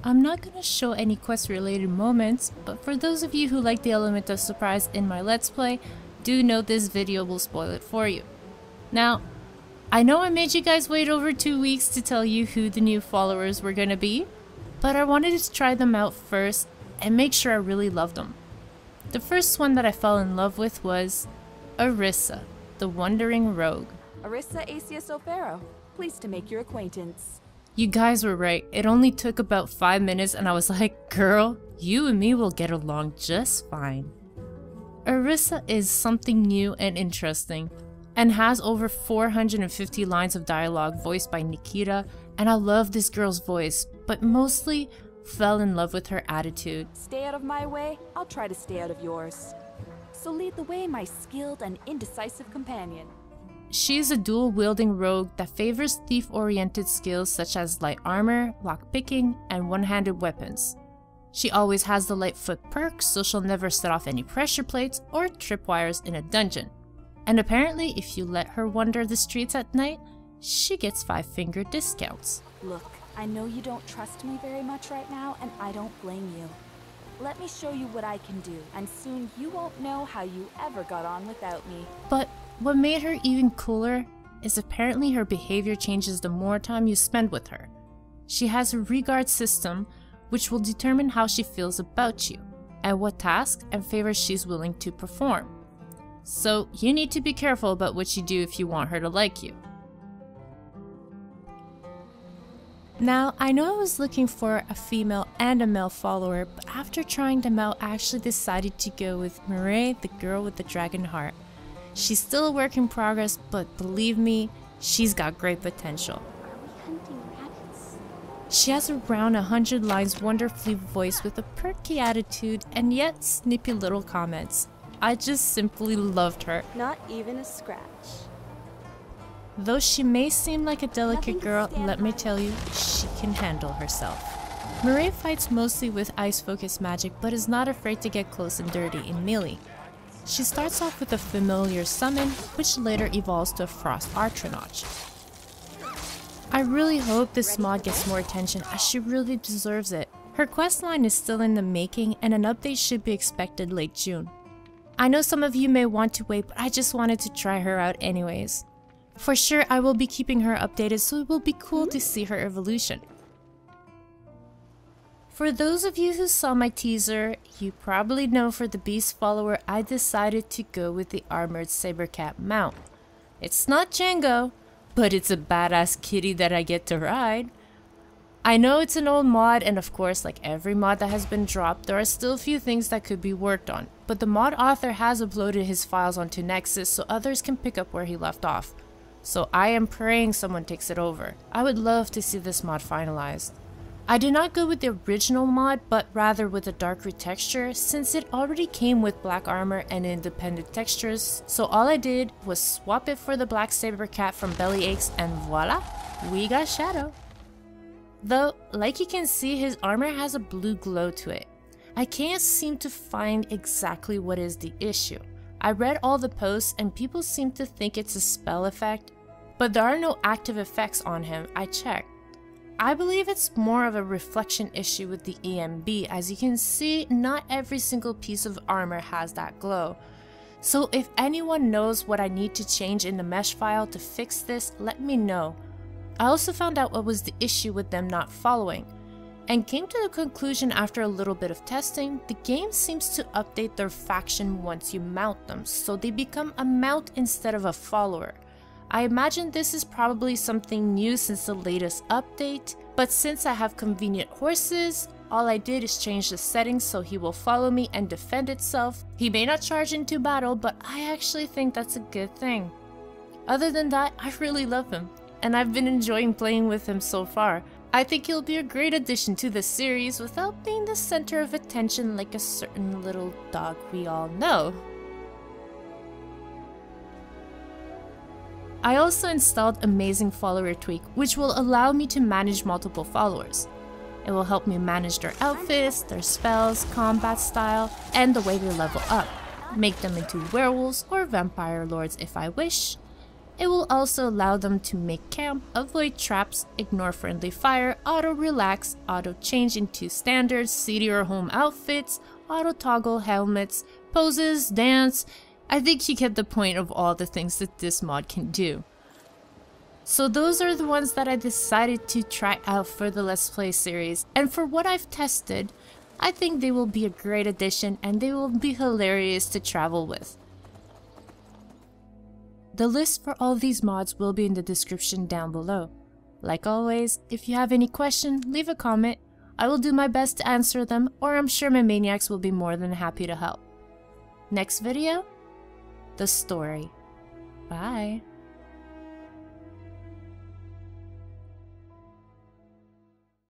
I'm not gonna show any quest related moments, but for those of you who like the element of surprise in my Let's Play, do know this video will spoil it for you. Now, I know I made you guys wait over 2 weeks to tell you who the new followers were gonna be, but I wanted to try them out first and make sure I really loved them. The first one that I fell in love with was Arissa, the Wandering Rogue. Arissa Asius O'Pharaoh, pleased to make your acquaintance. You guys were right, it only took about 5 minutes and I was like, girl, you and me will get along just fine. Arissa is something new and interesting, and has over 450 lines of dialogue voiced by Nikita, and I love this girl's voice, but mostly fell in love with her attitude. Stay out of my way, I'll try to stay out of yours. So lead the way, my skilled and indecisive companion. She is a dual-wielding rogue that favors thief-oriented skills such as light armor, lockpicking, and one-handed weapons. She always has the Lightfoot perk, so she'll never set off any pressure plates or tripwires in a dungeon. And apparently, if you let her wander the streets at night, she gets 5-finger discounts. Look, I know you don't trust me very much right now, and I don't blame you. Let me show you what I can do, and soon you won't know how you ever got on without me. But what made her even cooler is apparently her behavior changes the more time you spend with her. She has a regard system, which will determine how she feels about you, and what tasks and favors she's willing to perform. So you need to be careful about what you do if you want her to like you. Now, I know I was looking for a female and a male follower, but after trying them out, I actually decided to go with Mirai, the girl with the dragon heart. She's still a work in progress, but believe me, she's got great potential. She has around 100 lines wonderfully voiced with a perky attitude and yet snippy little comments. I just simply loved her. Not even a scratch. Though she may seem like a delicate girl, let me tell you, she can handle herself. Mirai fights mostly with ice-focused magic, but is not afraid to get close and dirty in melee. She starts off with a familiar summon, which later evolves to a frost archonage. I really hope this mod gets more attention as she really deserves it. Her questline is still in the making and an update should be expected late June. I know some of you may want to wait, but I just wanted to try her out anyways. For sure, I will be keeping her updated, so it will be cool to see her evolution. For those of you who saw my teaser, you probably know for the beast follower I decided to go with the armored Sabre Cat mount. It's not Django, but it's a badass kitty that I get to ride. I know it's an old mod, and of course, like every mod that has been dropped, there are still a few things that could be worked on, but the mod author has uploaded his files onto Nexus so others can pick up where he left off. So I am praying someone takes it over. I would love to see this mod finalized. I did not go with the original mod, but rather with a dark retexture since it already came with black armor and independent textures, so all I did was swap it for the black Sabre Cat from Bellyaches and voila, we got Shadow. Though, like you can see, his armor has a blue glow to it. I can't seem to find exactly what is the issue. I read all the posts and people seem to think it's a spell effect, but there are no active effects on him, I checked. I believe it's more of a reflection issue with the EMB. As you can see, not every single piece of armor has that glow. So if anyone knows what I need to change in the mesh file to fix this, let me know. I also found out what was the issue with them not following, and came to the conclusion after a little bit of testing, the game seems to update their faction once you mount them, so they become a mount instead of a follower. I imagine this is probably something new since the latest update, but since I have convenient horses, all I did is change the settings so he will follow me and defend itself. He may not charge into battle, but I actually think that's a good thing. Other than that, I really love him, and I've been enjoying playing with him so far. I think he'll be a great addition to the series without being the center of attention like a certain little dog we all know. I also installed Amazing Follower Tweak, which will allow me to manage multiple followers. It will help me manage their outfits, their spells, combat style, and the way they level up, make them into werewolves or vampire lords if I wish. It will also allow them to make camp, avoid traps, ignore friendly fire, auto-relax, auto-change into standard city or home outfits, auto-toggle helmets, poses, dance. I think you get the point of all the things that this mod can do. So those are the ones that I decided to try out for the Let's Play series, and for what I've tested, I think they will be a great addition and they will be hilarious to travel with. The list for all these mods will be in the description down below. Like always, if you have any question, leave a comment. I will do my best to answer them, or I'm sure my maniacs will be more than happy to help. Next video? The story. Bye.